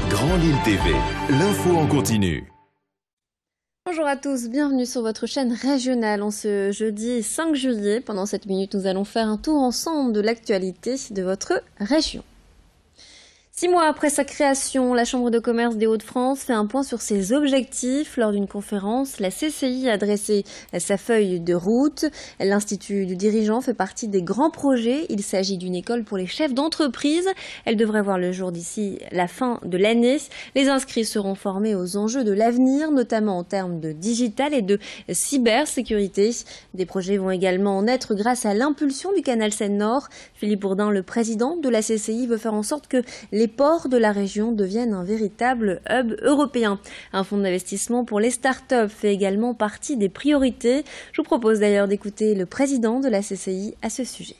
Grand Lille TV, l'info en continu. Bonjour à tous, bienvenue sur votre chaîne régionale en ce jeudi 5 juillet. Pendant 7 minutes, nous allons faire un tour ensemble de l'actualité de votre région. 6 mois après sa création, la Chambre de commerce des Hauts-de-France fait un point sur ses objectifs. Lors d'une conférence, la CCI a dressé sa feuille de route. L'Institut du dirigeant fait partie des grands projets. Il s'agit d'une école pour les chefs d'entreprise. Elle devrait voir le jour d'ici la fin de l'année. Les inscrits seront formés aux enjeux de l'avenir, notamment en termes de digital et de cybersécurité. Des projets vont également naître grâce à l'impulsion du canal Seine-Nord. Philippe Bourdin, le président de la CCI, veut faire en sorte que les ports de la région deviennent un véritable hub européen. Un fonds d'investissement pour les startups fait également partie des priorités. Je vous propose d'ailleurs d'écouter le président de la CCI à ce sujet.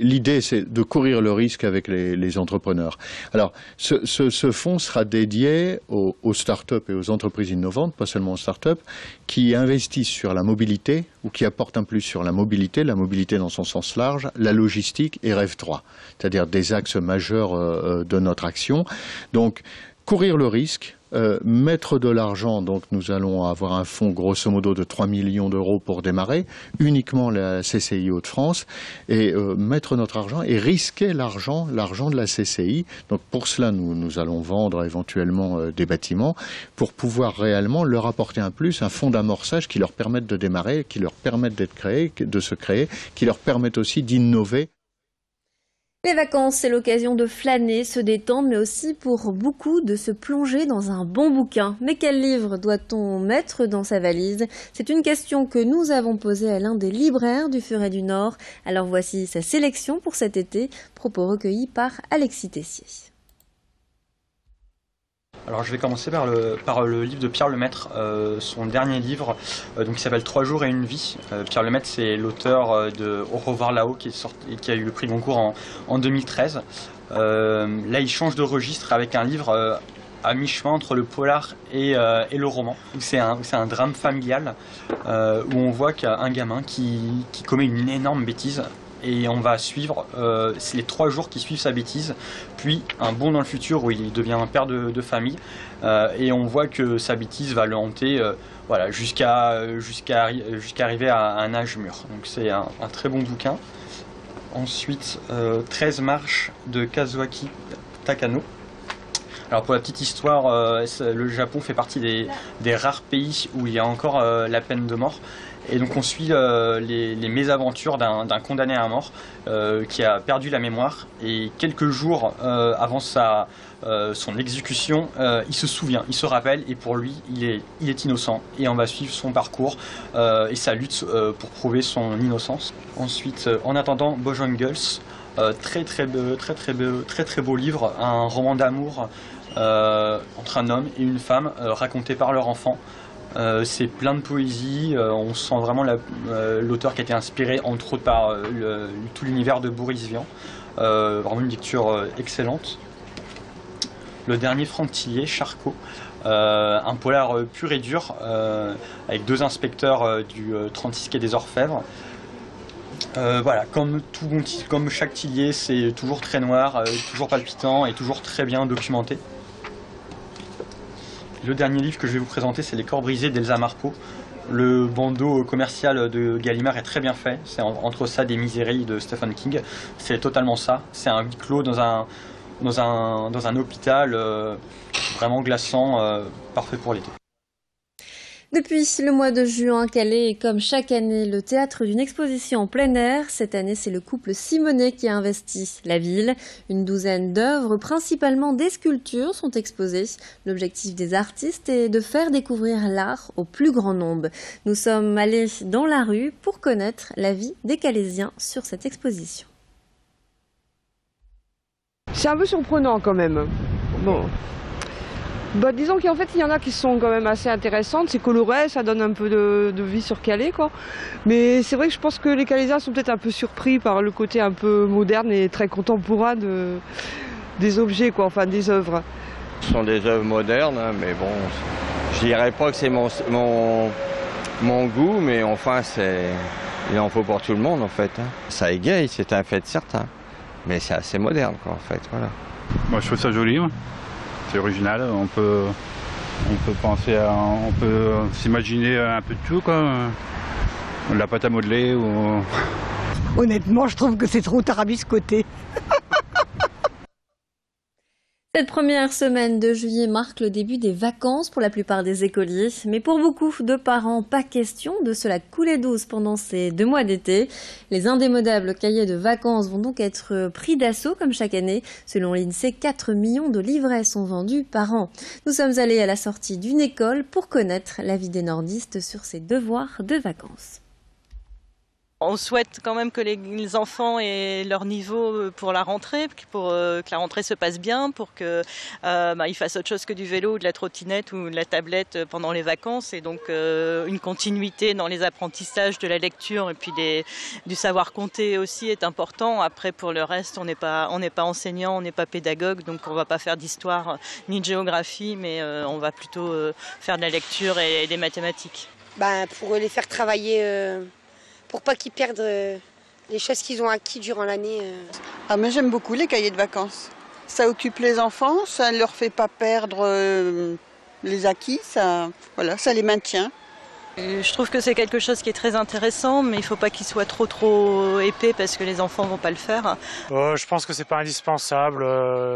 L'idée, c'est de courir le risque avec les entrepreneurs. Alors, ce fonds sera dédié aux startups et aux entreprises innovantes, pas seulement aux startups, qui investissent sur la mobilité ou qui apportent un plus sur la mobilité dans son sens large, la logistique et Rêve 3, c'est-à-dire des axes majeurs de notre action. Donc, courir le risque, mettre de l'argent, donc nous allons avoir un fonds grosso modo de 3 millions d'euros pour démarrer, uniquement la CCI Hauts-de-France, et mettre notre argent et risquer l'argent de la CCI. Donc pour cela, nous allons vendre éventuellement des bâtiments pour pouvoir réellement leur apporter un plus, un fonds d'amorçage qui leur permette de démarrer, qui leur permette de se créer, qui leur permette aussi d'innover. Les vacances, c'est l'occasion de flâner, se détendre, mais aussi pour beaucoup de se plonger dans un bon bouquin. Mais quel livre doit-on mettre dans sa valise? C'est une question que nous avons posée à l'un des libraires du Furet du Nord. Alors voici sa sélection pour cet été, propos recueillis par Alexis Tessier. Alors je vais commencer par le livre de Pierre Lemaitre, son dernier livre, qui s'appelle 3 jours et une vie. Pierre Lemaitre, c'est l'auteur de Au revoir là-haut qui a eu le prix Goncourt en 2013. Là, il change de registre avec un livre à mi-chemin entre le polar et le roman. C'est un drame familial où on voit qu'il y a un gamin qui commet une énorme bêtise. Et on va suivre les 3 jours qui suivent sa bêtise, puis un bond dans le futur où il devient un père de famille, et on voit que sa bêtise va le hanter jusqu'à arriver à un âge mûr. Donc c'est un très bon bouquin. Ensuite, 13 marches de Kazuaki Takano. Alors pour la petite histoire, le Japon fait partie des rares pays où il y a encore la peine de mort. Et donc on suit les mésaventures d'un condamné à mort qui a perdu la mémoire. Et quelques jours avant son exécution, il se souvient, il se rappelle, et pour lui, il est innocent. Et on va suivre son parcours et sa lutte pour prouver son innocence. Ensuite, en attendant, Bojangles, très beau livre, un roman d'amour entre un homme et une femme raconté par leur enfant. C'est plein de poésie, on sent vraiment l'auteur qui a été inspiré entre autres par tout l'univers de Boris Vian. Vraiment une lecture excellente. Le dernier Franck Tillier, Charcot, un polar pur et dur avec 2 inspecteurs du 36 quai des Orfèvres. Voilà, comme chaque Tillier, c'est toujours très noir, toujours palpitant et toujours très bien documenté. Le dernier livre que je vais vous présenter, c'est Les corps brisés d'Elsa Marpeau. Le bandeau commercial de Gallimard est très bien fait. C'est entre ça des Miséries de Stephen King. C'est totalement ça. C'est un huis clos dans un hôpital vraiment glaçant, parfait pour l'été. Depuis le mois de juin, Calais est comme chaque année le théâtre d'une exposition en plein air. Cette année, c'est le couple Simonet qui a investi la ville. Une douzaine d'œuvres, principalement des sculptures, sont exposées. L'objectif des artistes est de faire découvrir l'art au plus grand nombre. Nous sommes allés dans la rue pour connaître la vie des Calaisiens sur cette exposition. C'est un peu surprenant quand même. Bon. Bah, disons qu'en fait il y en a qui sont quand même assez intéressantes, c'est coloré, ça donne un peu de vie sur Calais quoi. Mais c'est vrai que je pense que les Calaisiens sont peut-être un peu surpris par le côté un peu moderne et très contemporain des objets quoi, enfin des œuvres. Ce sont des œuvres modernes, hein, mais bon, je dirais pas que c'est mon goût, mais enfin Il en faut pour tout le monde, en fait. Hein. Ça égaye, c'est un fait certain. Mais c'est assez moderne, quoi, en fait. Voilà. Moi, je trouve ça joli. Moi. C'est original. On peut penser on peut s'imaginer un peu de tout, quoi. La pâte à modeler ou... Honnêtement, je trouve que c'est trop tarabiscoté. Cette première semaine de juillet marque le début des vacances pour la plupart des écoliers. Mais pour beaucoup de parents, pas question de se la couler douce pendant ces 2 mois d'été. Les indémodables cahiers de vacances vont donc être pris d'assaut comme chaque année. Selon l'INSEE, 4 millions de livrets sont vendus par an. Nous sommes allés à la sortie d'une école pour connaître l'avis des nordistes sur ces devoirs de vacances. On souhaite quand même que les enfants aient leur niveau pour la rentrée, pour que la rentrée se passe bien, pour qu'ils fassent autre chose que du vélo, ou de la trottinette ou de la tablette pendant les vacances. Et donc une continuité dans les apprentissages de la lecture et puis du savoir compter aussi est important. Après, pour le reste, on n'est pas enseignant, on n'est pas pédagogue, donc on ne va pas faire d'histoire ni de géographie, mais on va plutôt faire de la lecture et des mathématiques. Pour les faire travailler... pour pas qu'ils perdent les choses qu'ils ont acquis durant l'année. Ah, mais j'aime beaucoup les cahiers de vacances. Ça occupe les enfants, ça ne leur fait pas perdre les acquis, ça les maintient. Je trouve que c'est quelque chose qui est très intéressant, mais il ne faut pas qu'il soit trop épais parce que les enfants ne vont pas le faire. Je pense que c'est pas indispensable.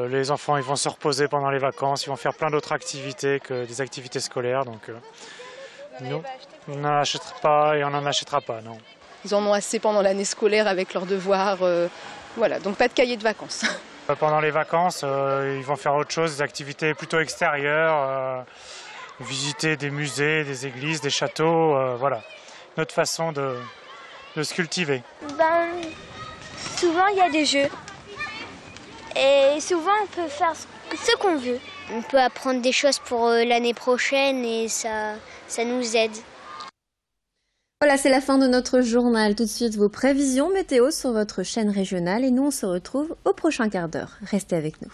Les enfants ils vont se reposer pendant les vacances, ils vont faire plein d'autres activités que des activités scolaires. Donc nous, on n'en achètera pas et on n'en achètera pas, non. Ils en ont assez pendant l'année scolaire avec leurs devoirs. Voilà, donc pas de cahier de vacances. Pendant les vacances, ils vont faire autre chose, des activités plutôt extérieures, visiter des musées, des églises, des châteaux, voilà. Notre façon de se cultiver. Souvent il y a des jeux. Et souvent on peut faire ce qu'on veut. On peut apprendre des choses pour l'année prochaine et ça nous aide. Voilà, c'est la fin de notre journal. Tout de suite, vos prévisions météo sur votre chaîne régionale et nous, on se retrouve au prochain quart d'heure. Restez avec nous.